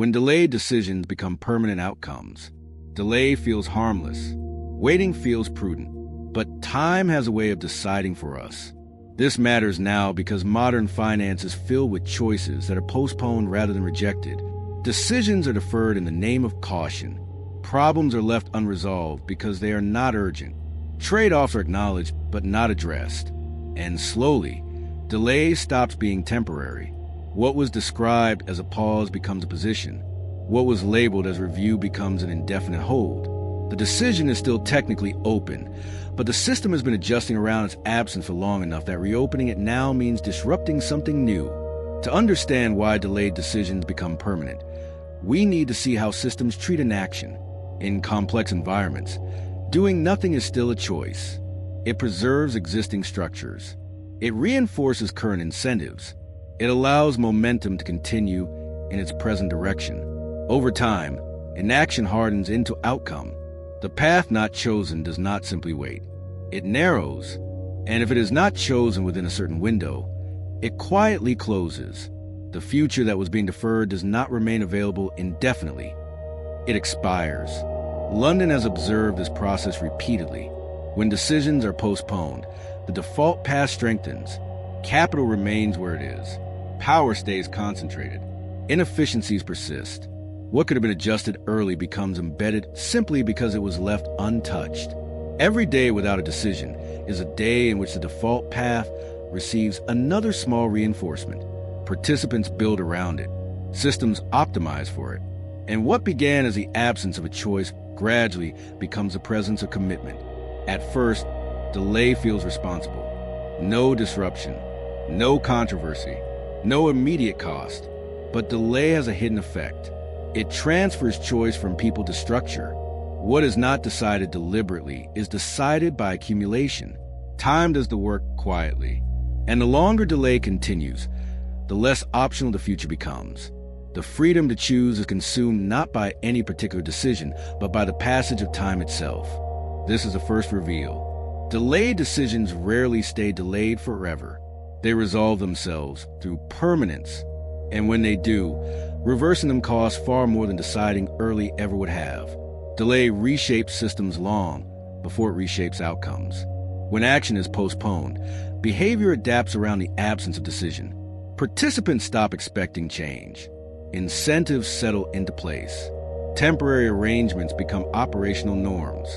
When delayed decisions become permanent outcomes, delay feels harmless. Waiting feels prudent. But time has a way of deciding for us. This matters now because modern finance is filled with choices that are postponed rather than rejected. Decisions are deferred in the name of caution. Problems are left unresolved because they are not urgent. Trade-offs are acknowledged but not addressed. And slowly, delay stops being temporary. What was described as a pause becomes a position. What was labeled as review becomes an indefinite hold. The decision is still technically open, but the system has been adjusting around its absence for long enough that reopening it now means disrupting something new. To understand why delayed decisions become permanent, we need to see how systems treat inaction. In complex environments, doing nothing is still a choice. It preserves existing structures. It reinforces current incentives. It allows momentum to continue in its present direction. Over time, inaction hardens into outcome. The path not chosen does not simply wait. It narrows, and if it is not chosen within a certain window, it quietly closes. The future that was being deferred does not remain available indefinitely. It expires. London has observed this process repeatedly. When decisions are postponed, the default path strengthens. Capital remains where it is. Power stays concentrated. Inefficiencies persist. What could have been adjusted early becomes embedded simply because it was left untouched. Every day without a decision is a day in which the default path receives another small reinforcement. Participants build around it. Systems optimize for it. And what began as the absence of a choice gradually becomes the presence of commitment. At first, delay feels responsible. No disruption, no controversy, no immediate cost. But delay has a hidden effect. It transfers choice from people to structure. What is not decided deliberately is decided by accumulation. Time does the work quietly. And the longer delay continues, the less optional the future becomes. The freedom to choose is consumed not by any particular decision, but by the passage of time itself. This is the first reveal. Delayed decisions rarely stay delayed forever. They resolve themselves through permanence. And when they do, reversing them costs far more than deciding early ever would have. Delay reshapes systems long before it reshapes outcomes. When action is postponed, behavior adapts around the absence of decision. Participants stop expecting change. Incentives settle into place. Temporary arrangements become operational norms.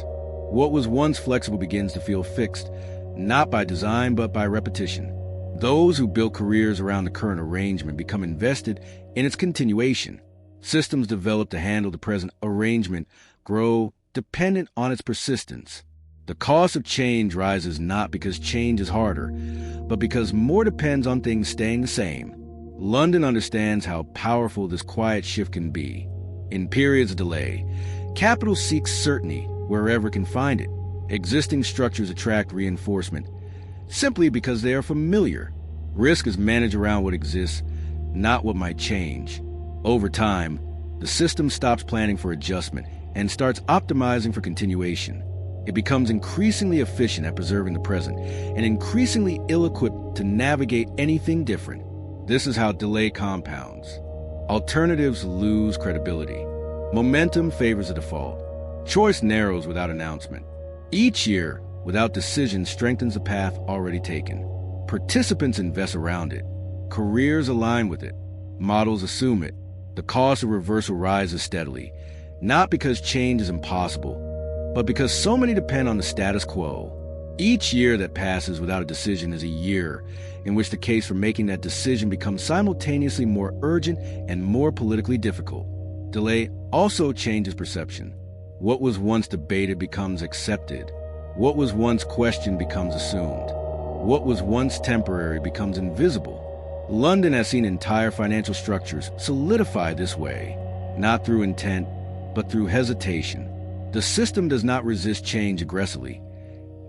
What was once flexible begins to feel fixed, not by design but by repetition. Those who built careers around the current arrangement become invested in its continuation. Systems developed to handle the present arrangement grow dependent on its persistence. The cost of change rises not because change is harder, but because more depends on things staying the same. London understands how powerful this quiet shift can be. In periods of delay, capital seeks certainty wherever it can find it. Existing structures attract reinforcement simply because they are familiar. Risk is managed around what exists, not what might change. Over time, the system stops planning for adjustment and starts optimizing for continuation. It becomes increasingly efficient at preserving the present and increasingly ill-equipped to navigate anything different. This is how delay compounds. Alternatives lose credibility. Momentum favors the default. Choice narrows without announcement. Each year, without decision, strengthens the path already taken. Participants invest around it. Careers align with it. Models assume it. The cost of reversal rises steadily, not because change is impossible, but because so many depend on the status quo. Each year that passes without a decision is a year in which the case for making that decision becomes simultaneously more urgent and more politically difficult. Delay also changes perception. What was once debated becomes accepted. What was once questioned becomes assumed. What was once temporary becomes invisible. London has seen entire financial structures solidify this way, not through intent, but through hesitation. The system does not resist change aggressively.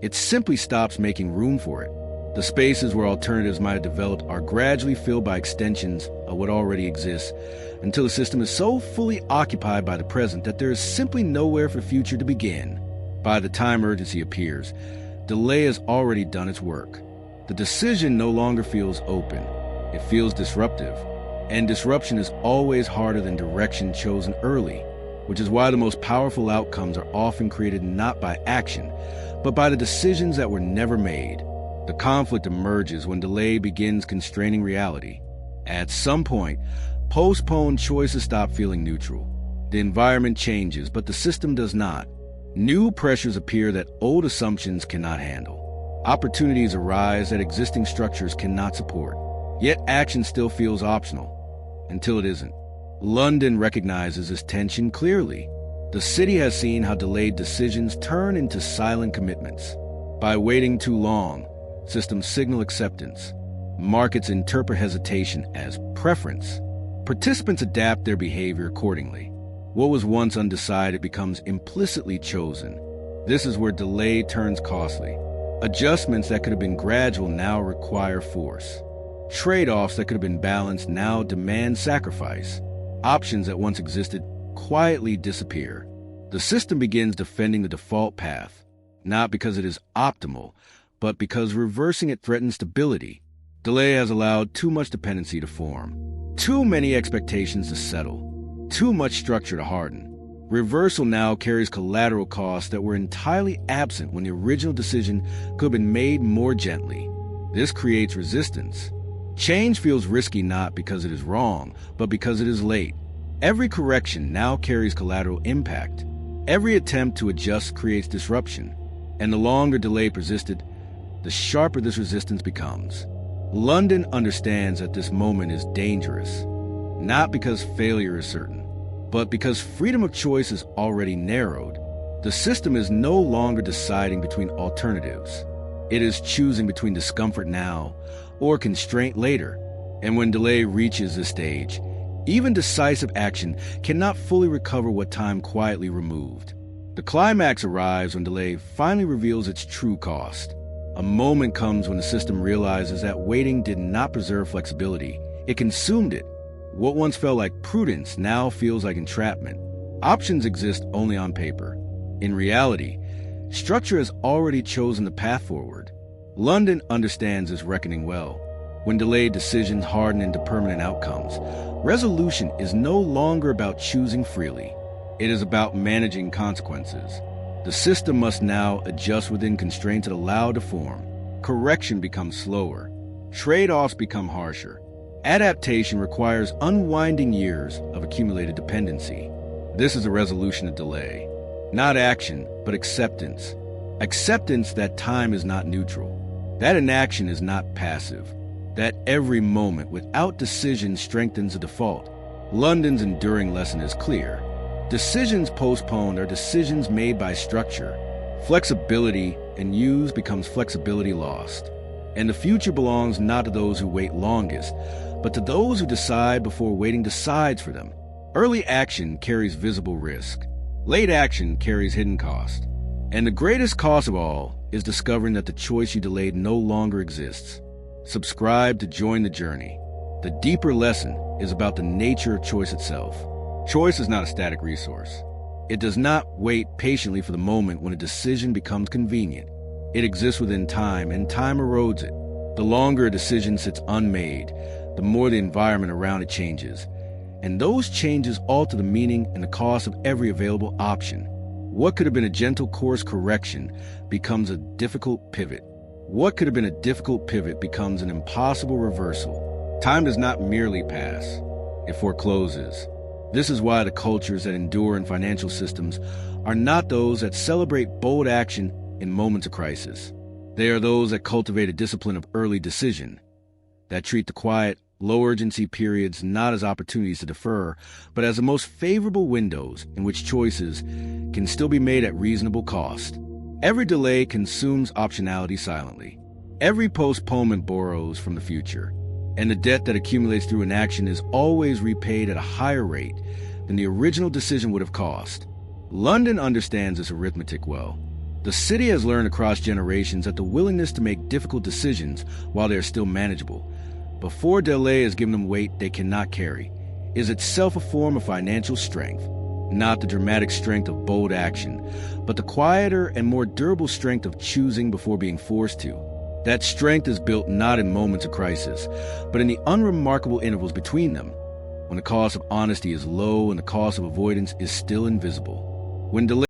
It simply stops making room for it. The spaces where alternatives might have developed are gradually filled by extensions of what already exists, until the system is so fully occupied by the present that there is simply nowhere for the future to begin. By the time urgency appears, delay has already done its work. The decision no longer feels open. It feels disruptive. And disruption is always harder than direction chosen early, which is why the most powerful outcomes are often created not by action, but by the decisions that were never made. The conflict emerges when delay begins constraining reality. At some point, postponed choices stop feeling neutral. The environment changes, but the system does not. New pressures appear that old assumptions cannot handle. Opportunities arise that existing structures cannot support. Yet action still feels optional, until it isn't. London recognizes this tension clearly. The city has seen how delayed decisions turn into silent commitments. By waiting too long, systems signal acceptance. Markets interpret hesitation as preference. Participants adapt their behavior accordingly. What was once undecided becomes implicitly chosen. This is where delay turns costly. Adjustments that could have been gradual now require force. Trade-offs that could have been balanced now demand sacrifice. Options that once existed quietly disappear. The system begins defending the default path, not because it is optimal, but because reversing it threatens stability. Delay has allowed too much dependency to form, too many expectations to settle, too much structure to harden. Reversal now carries collateral costs that were entirely absent when the original decision could have been made more gently. This creates resistance. Change feels risky not because it is wrong, but because it is late. Every correction now carries collateral impact. Every attempt to adjust creates disruption. And the longer delay persisted, the sharper this resistance becomes. London understands that this moment is dangerous, not because failure is certain, but because freedom of choice is already narrowed. The system is no longer deciding between alternatives. It is choosing between discomfort now or constraint later. And when delay reaches this stage, even decisive action cannot fully recover what time quietly removed. The climax arrives when delay finally reveals its true cost. A moment comes when the system realizes that waiting did not preserve flexibility. It consumed it. What once felt like prudence now feels like entrapment. Options exist only on paper. In reality, structure has already chosen the path forward. London understands this reckoning well. When delayed decisions harden into permanent outcomes, resolution is no longer about choosing freely. It is about managing consequences. The system must now adjust within constraints it allowed to form. Correction becomes slower. Trade-offs become harsher. Adaptation requires unwinding years of accumulated dependency. This is a resolution of delay. Not action, but acceptance. Acceptance that time is not neutral. That inaction is not passive. That every moment without decision strengthens the default. London's enduring lesson is clear. Decisions postponed are decisions made by structure. Flexibility and use becomes flexibility lost. And the future belongs not to those who wait longest, but to those who decide before waiting decides for them. Early action carries visible risk. Late action carries hidden cost. And the greatest cost of all is discovering that the choice you delayed no longer exists. Subscribe to join the journey. The deeper lesson is about the nature of choice itself. Choice is not a static resource. It does not wait patiently for the moment when a decision becomes convenient. It exists within time, and time erodes it. The longer a decision sits unmade, the more the environment around it changes. And those changes alter the meaning and the cost of every available option. What could have been a gentle course correction becomes a difficult pivot. What could have been a difficult pivot becomes an impossible reversal. Time does not merely pass. It forecloses. This is why the cultures that endure in financial systems are not those that celebrate bold action in moments of crisis. They are those that cultivate a discipline of early decision, that treat the quiet, low-urgency periods not as opportunities to defer, but as the most favorable windows in which choices can still be made at reasonable cost. Every delay consumes optionality silently. Every postponement borrows from the future. And the debt that accumulates through inaction is always repaid at a higher rate than the original decision would have cost. London understands this arithmetic well. The city has learned across generations that the willingness to make difficult decisions while they are still manageable, before delay has given them weight they cannot carry, is itself a form of financial strength. Not the dramatic strength of bold action, but the quieter and more durable strength of choosing before being forced to. That strength is built not in moments of crisis, but in the unremarkable intervals between them, when the cost of honesty is low and the cost of avoidance is still invisible. When delay